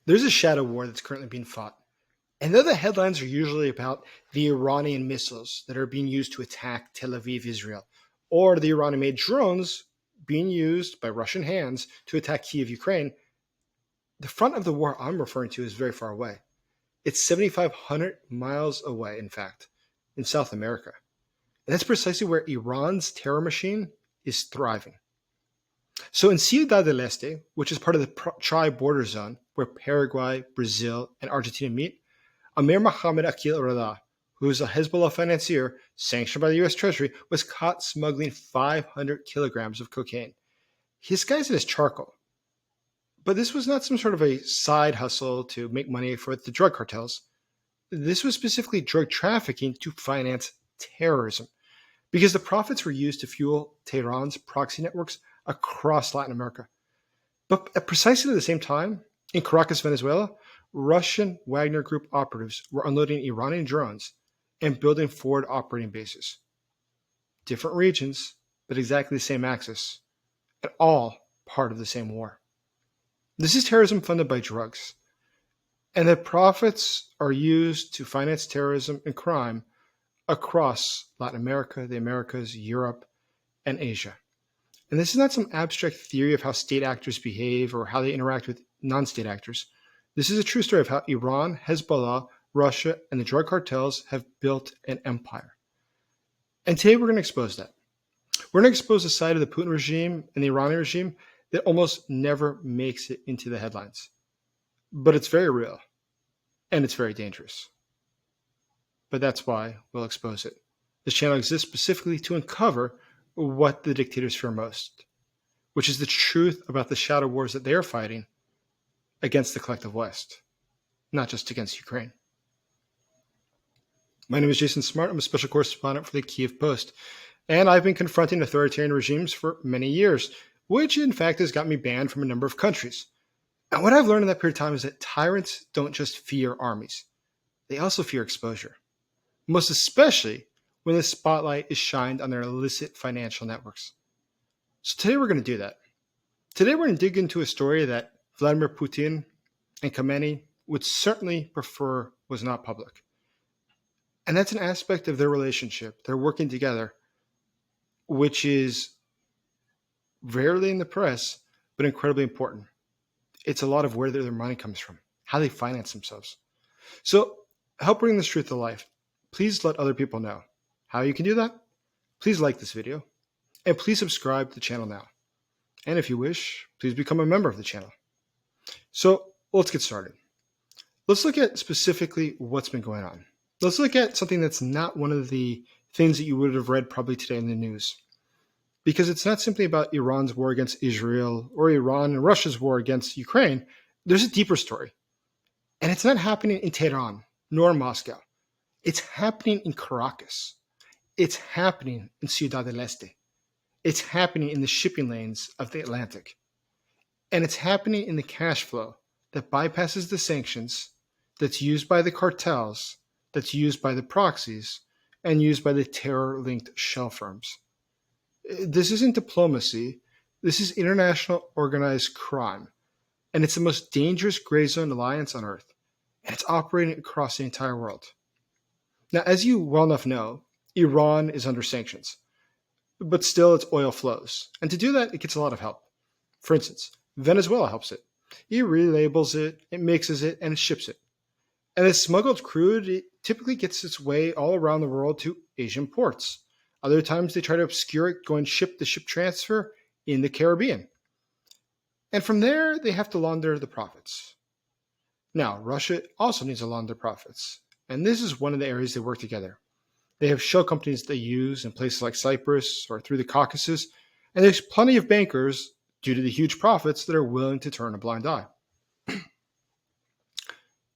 There's a shadow war that's currently being fought. And though the headlines are usually about the Iranian missiles that are being used to attack Tel Aviv, Israel, or the Iranian made drones being used by Russian hands to attack Kiev, Ukraine, the front of the war I'm referring to is very far away. It's 7,500 miles away, in fact, in South America. And that's precisely where Iran's terror machine is thriving. So in Ciudad del Este, which is part of the tri-border zone where Paraguay, Brazil, and Argentina meet, Amir Mohammed Akil Rada, who is a Hezbollah financier sanctioned by the U.S. Treasury, was caught smuggling 500 kilograms of cocaine. He disguised it as charcoal. But this was not some sort of a side hustle to make money for the drug cartels. This was specifically drug trafficking to finance terrorism, because the profits were used to fuel Tehran's proxy networks across Latin America. But at precisely the same time, in Caracas, Venezuela, Russian Wagner Group operatives were unloading Iranian drones and building forward operating bases. Different regions, but exactly the same axis, and all part of the same war. This is terrorism funded by drugs, and the profits are used to finance terrorism and crime across Latin America, the Americas, Europe, and Asia. And this is not some abstract theory of how state actors behave or how they interact with non-state actors. This is a true story of how Iran, Hezbollah, Russia, and the drug cartels have built an empire. And today we're going to expose that. We're going to expose a side of the Putin regime and the Iranian regime that almost never makes it into the headlines. But it's very real, and it's very dangerous. But that's why we'll expose it. This channel exists specifically to uncover what the dictators fear most, which is the truth about the shadow wars that they are fighting against the collective West, not just against Ukraine. My name is Jason Smart. I'm a special correspondent for the Kiev Post, and I've been confronting authoritarian regimes for many years, which in fact has got me banned from a number of countries. And what I've learned in that period of time is that tyrants don't just fear armies, they also fear exposure, most especially when the spotlight is shined on their illicit financial networks. So today we're going to do that. Today we're going to dig into a story that Vladimir Putin and Khamenei would certainly prefer was not public. And that's an aspect of their relationship, their working together, which is rarely in the press, but incredibly important. It's a lot of where their money comes from, how they finance themselves. So help bring this truth to life. Please let other people know. How you can do that? Please like this video, and please subscribe to the channel now. And if you wish, please become a member of the channel. So let's get started. Let's look at specifically what's been going on. Let's look at something that's not one of the things that you would have read probably today in the news. Because it's not simply about Iran's war against Israel or Iran and Russia's war against Ukraine. There's a deeper story. And it's not happening in Tehran nor in Moscow. It's happening in Caracas. It's happening in Ciudad del Este. It's happening in the shipping lanes of the Atlantic. And it's happening in the cash flow that bypasses the sanctions, that's used by the cartels, that's used by the proxies, and used by the terror-linked shell firms. This isn't diplomacy. This is international organized crime. And it's the most dangerous gray zone alliance on Earth. And it's operating across the entire world. Now, as you well enough know, Iran is under sanctions. But still, its oil flows. And to do that, it gets a lot of help. For instance, Venezuela helps it. It relabels it, it mixes it, and it ships it. And this smuggled crude, it typically gets its way all around the world to Asian ports. Other times they try to obscure it, go and ship the ship transfer in the Caribbean. And from there, they have to launder the profits. Now, Russia also needs to launder profits. And this is one of the areas they work together. They have shell companies they use in places like Cyprus or through the Caucasus. And there's plenty of bankers, due to the huge profits, that are willing to turn a blind eye.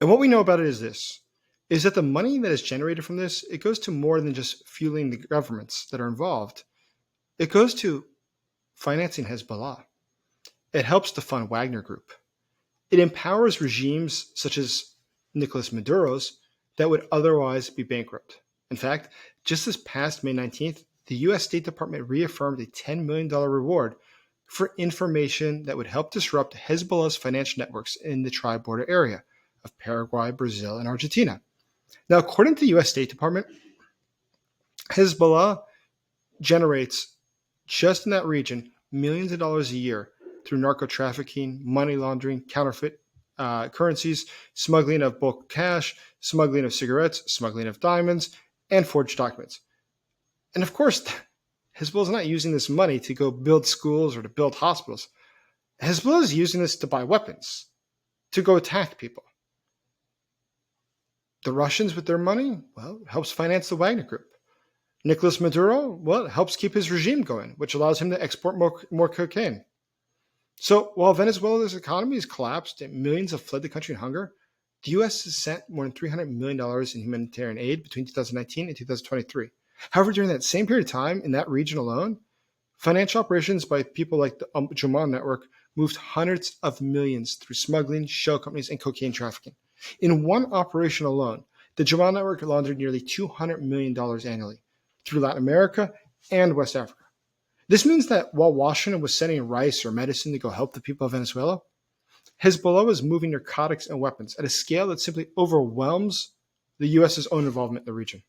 And what we know about it is this, is that the money that is generated from this, it goes to more than just fueling the governments that are involved. It goes to financing Hezbollah. It helps to fund Wagner Group. It empowers regimes such as Nicolas Maduro's that would otherwise be bankrupt. In fact, just this past May 19th, the U.S. State Department reaffirmed a $10 million reward for information that would help disrupt Hezbollah's financial networks in the tri-border area of Paraguay, Brazil, and Argentina. Now, according to the U.S. State Department, Hezbollah generates, just in that region, millions of dollars a year through narco trafficking, money laundering, counterfeit currencies, smuggling of bulk cash, smuggling of cigarettes, smuggling of diamonds, and forged documents. And of course, Hezbollah is not using this money to go build schools or to build hospitals. Hezbollah is using this to buy weapons, to go attack people. The Russians, with their money, well, it helps finance the Wagner Group. Nicolas Maduro, well, it helps keep his regime going, which allows him to export more cocaine. So while Venezuela's economy has collapsed and millions have fled the country in hunger, the U.S. has sent more than $300 million in humanitarian aid between 2019 and 2023. However, during that same period of time, in that region alone, financial operations by people like the Jamal Network moved hundreds of millions through smuggling, shell companies, and cocaine trafficking. In one operation alone, the Jamal Network laundered nearly $200 million annually through Latin America and West Africa. This means that while Washington was sending rice or medicine to go help the people of Venezuela, Hezbollah was moving narcotics and weapons at a scale that simply overwhelms the U.S.'s own involvement in the region.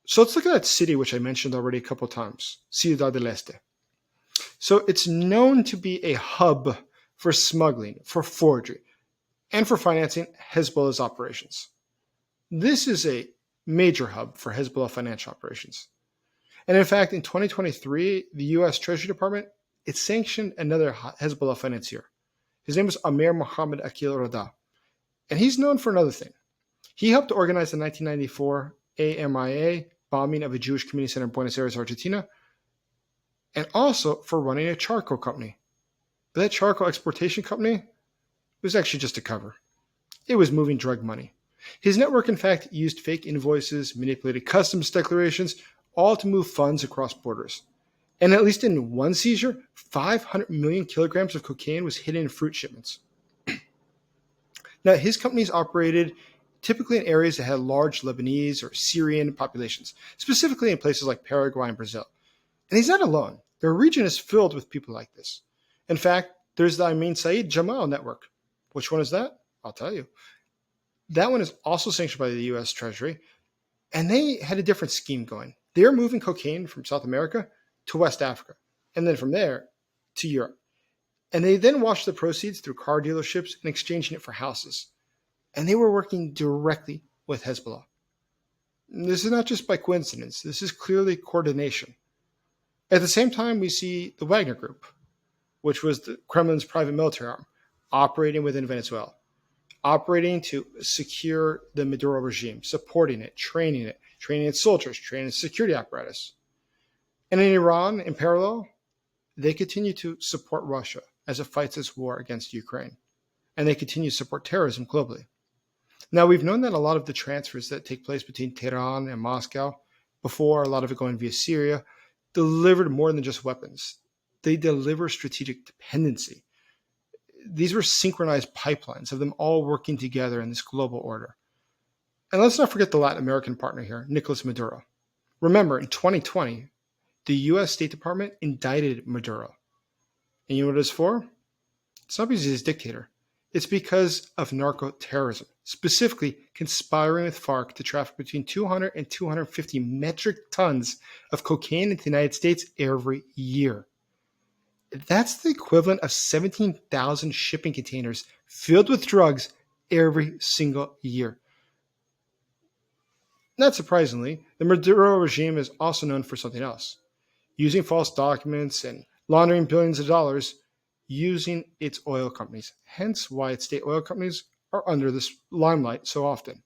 So let's look at that city, which I mentioned already a couple of times, Ciudad del Este. So it's known to be a hub for smuggling, for forgery, and for financing Hezbollah's operations. This is a major hub for Hezbollah financial operations. And in fact, in 2023, the U.S. Treasury Department, it sanctioned another Hezbollah financier. His name was Amir Mohammed Akil Rada. And he's known for another thing. He helped organize the 1994 AMIA bombing of a Jewish community center in Buenos Aires, Argentina, and also for running a charcoal company. But that charcoal exportation company was actually just a cover. It was moving drug money. His network, in fact, used fake invoices, manipulated customs declarations, all to move funds across borders. And at least in one seizure, 500 million kilograms of cocaine was hidden in fruit shipments. Now, his companies operated typically in areas that had large Lebanese or Syrian populations, specifically in places like Paraguay and Brazil. And he's not alone. The region is filled with people like this. In fact, there's the Amin Said Jamal network. Which one is that? I'll tell you. That one is also sanctioned by the U.S. Treasury, and they had a different scheme going. They're moving cocaine from South America to West Africa, and then from there to Europe. And they then washed the proceeds through car dealerships and exchanging it for houses. And they were working directly with Hezbollah. This is not just by coincidence. This is clearly coordination. At the same time, we see the Wagner Group, which was the Kremlin's private military arm, operating within Venezuela, operating to secure the Maduro regime, supporting it, training its soldiers, training its security apparatus. And in Iran, in parallel, they continue to support Russia as it fights its war against Ukraine. And they continue to support terrorism globally. Now, we've known that a lot of the transfers that take place between Tehran and Moscow, before a lot of it going via Syria, delivered more than just weapons. They deliver strategic dependency. These were synchronized pipelines of them all working together in this global order. And let's not forget the Latin American partner here, Nicolas Maduro. Remember, in 2020, the U.S. State Department indicted Maduro. And you know what it's for? It's not because he's a dictator. It's because of narco-terrorism, specifically conspiring with FARC to traffic between 200 and 250 metric tons of cocaine into the United States every year. That's the equivalent of 17,000 shipping containers filled with drugs every single year. Not surprisingly, the Maduro regime is also known for something else, using false documents and laundering billions of dollars using its oil companies, hence why its state oil companies are under this limelight so often.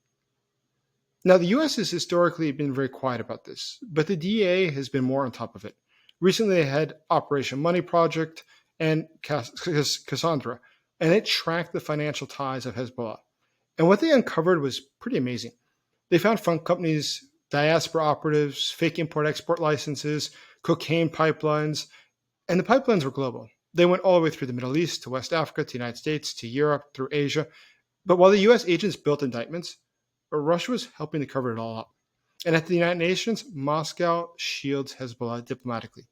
Now, the U.S. has historically been very quiet about this, but the DEA has been more on top of it. Recently, they had Operation Money Project and Cassandra, and it tracked the financial ties of Hezbollah. And what they uncovered was pretty amazing. They found fund companies, diaspora operatives, fake import-export licenses, cocaine pipelines, and the pipelines were global. They went all the way through the Middle East to West Africa, to the United States, to Europe, through Asia. But while the U.S. agents built indictments, Russia was helping to cover it all up. And at the United Nations, Moscow shields Hezbollah diplomatically.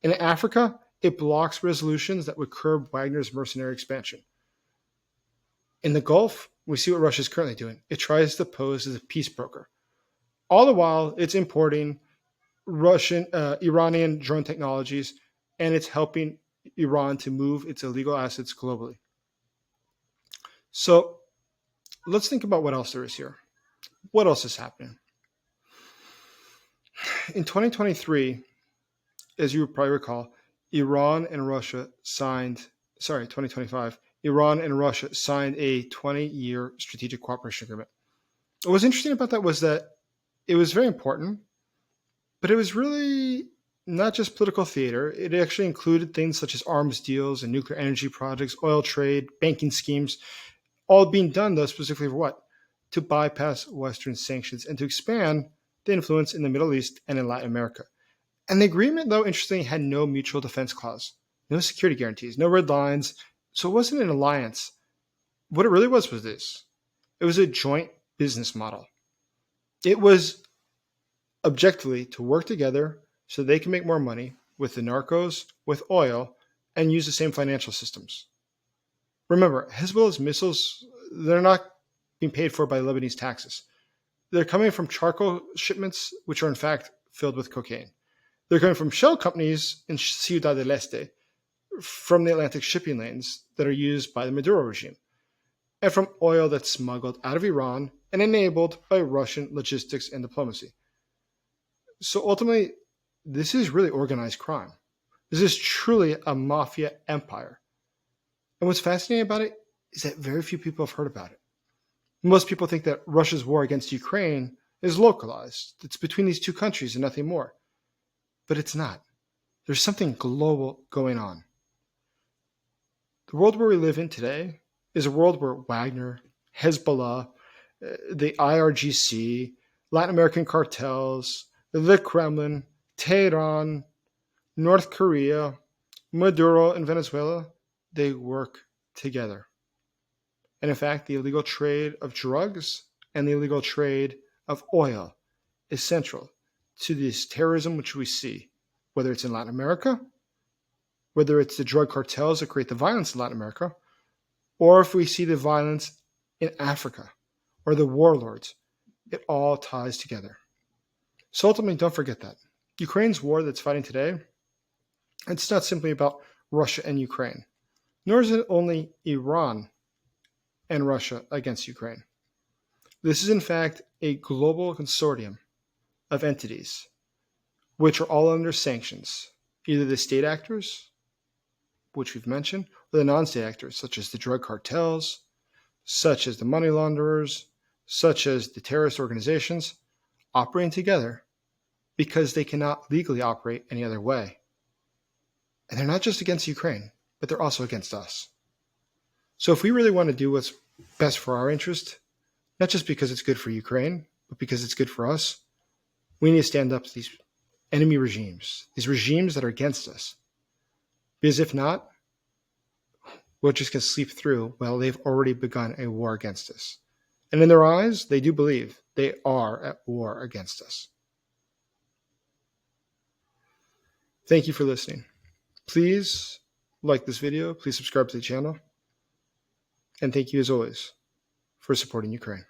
And in Africa, It blocks resolutions that would curb Wagner's mercenary expansion. In the Gulf, we see what Russia is currently doing. It tries to pose as a peace broker. All the while, it's importing Iranian drone technologies, and it's helping Iran to move its illegal assets globally. So let's think about what else there is here. What else is happening? In 2023, as you probably recall, 2025, Iran and Russia signed a 20-year strategic cooperation agreement. What was interesting about that was that it was very important, but it was really not just political theater. It actually included things such as arms deals and nuclear energy projects, oil trade, banking schemes, all being done, though, specifically for what? To bypass Western sanctions and to expand the influence in the Middle East and in Latin America. And the agreement, though, interestingly, had no mutual defense clause, no security guarantees, no red lines. So it wasn't an alliance. What it really was this. It was a joint business model. It was objectively to work together so they can make more money with the narcos, with oil, and use the same financial systems. Remember, Hezbollah's missiles, they're not being paid for by Lebanese taxes. They're coming from charcoal shipments, which are in fact filled with cocaine. They're coming from shell companies in Ciudad del Este, from the Atlantic shipping lanes that are used by the Maduro regime, and from oil that's smuggled out of Iran and enabled by Russian logistics and diplomacy. So ultimately, this is really organized crime. This is truly a mafia empire. And what's fascinating about it is that very few people have heard about it. Most people think that Russia's war against Ukraine is localized. It's between these two countries and nothing more. But it's not. There's something global going on. The world where we live in today is a world where Wagner, Hezbollah, the IRGC, Latin American cartels, the Kremlin, Tehran, North Korea, Maduro, and Venezuela, they work together. And in fact, the illegal trade of drugs and the illegal trade of oil is central to this terrorism which we see, whether it's in Latin America, whether it's the drug cartels that create the violence in Latin America, or if we see the violence in Africa or the warlords, it all ties together. So ultimately, don't forget that. Ukraine's war that's fighting today, it's not simply about Russia and Ukraine, nor is it only Iran and Russia against Ukraine. This is in fact a global consortium of entities which are all under sanctions, either the state actors, which we've mentioned, or the non-state actors, such as the drug cartels, such as the money launderers, such as the terrorist organizations, operating together because they cannot legally operate any other way. And they're not just against Ukraine, but they're also against us. So if we really want to do what's best for our interest, not just because it's good for Ukraine, but because it's good for us, we need to stand up to these enemy regimes, these regimes that are against us. Because if not, we're just going to sleep through, well, they've already begun a war against us. And in their eyes, they do believe they are at war against us. Thank you for listening. Please like this video. Please subscribe to the channel. And thank you, as always, for supporting Ukraine.